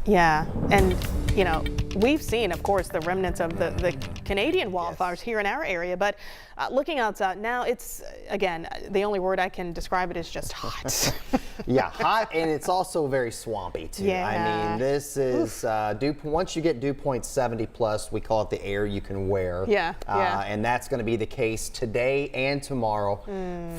Yeah, and we've seen, of course, the remnants of the Canadian wildfires here in our area, but looking outside now, it's, again, the only word I can describe it is just hot. Yeah, hot, and it's also very swampy too. Yeah. I mean, this is once you get dew point 70 plus, we call it the air you can wear. Yeah, yeah. And that's going to be the case today and tomorrow.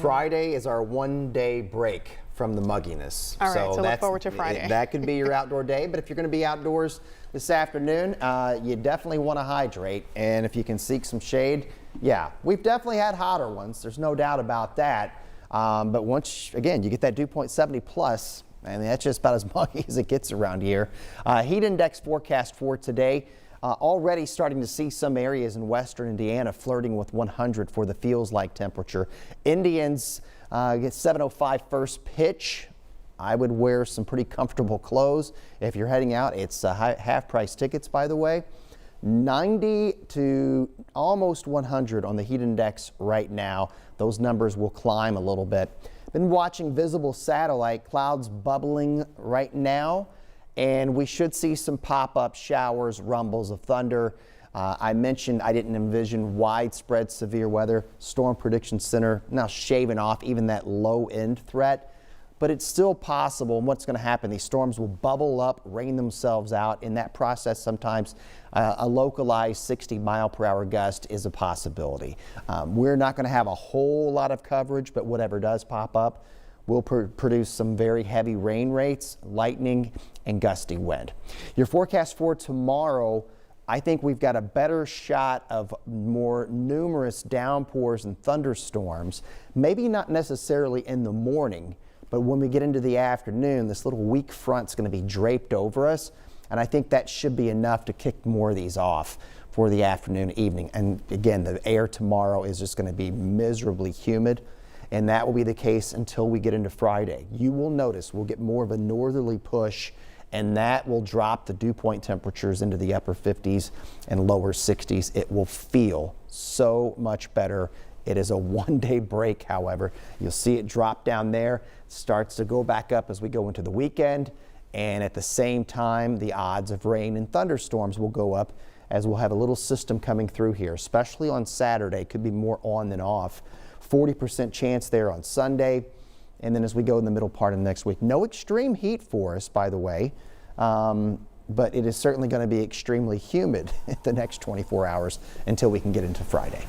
Friday is our 1 day break from the mugginess. All right, so look forward to Friday. That could be your outdoor day, but if you're going to be outdoors this afternoon, you definitely want to hydrate, and if you can seek some shade, yeah, we've definitely had hotter ones. There's no doubt about that. But once, again, you get that dew point 70 plus, and that's just about as muggy as it gets around here. Heat index forecast for today. Already starting to see some areas in western Indiana flirting with 100 for the feels like temperature. Indians get 7:05 first pitch. I would wear some pretty comfortable clothes if you're heading out. It's half price tickets, by the way. 90 to almost 100 on the heat index right now. Those numbers will climb a little bit. Been watching visible satellite clouds bubbling right now, and we should see some pop-up showers, rumbles of thunder. I mentioned I didn't envision widespread severe weather. Storm Prediction Center now shaving off even that low end threat, but it's still possible. And what's going to happen? These storms will bubble up, rain themselves out. In that process, sometimes a localized 60-mile-per-hour gust is a possibility. We're not going to have a whole lot of coverage, but whatever does pop up will produce some very heavy rain rates, lightning, and gusty wind. Your forecast for tomorrow, I think we've got a better shot of more numerous downpours and thunderstorms, maybe not necessarily in the morning, but when we get into the afternoon, this little weak front's going to be draped over us, and I think that should be enough to kick more of these off for the afternoon, evening. And again, the air tomorrow is just going to be miserably humid, and that will be the case until we get into Friday. You will notice we'll get more of a northerly push, and that will drop the dew point temperatures into the upper 50s and lower 60s. It will feel so much better. It is a one-day break, however. You'll see it drop down there. It starts to go back up as we go into the weekend, and at the same time, the odds of rain and thunderstorms will go up as we'll have a little system coming through here, especially on Saturday. Could be more on than off. 40% chance there on Sunday. And then as we go in the middle part of next week, no extreme heat for us, by the way, but it is certainly going to be extremely humid the next 24 hours until we can get into Friday.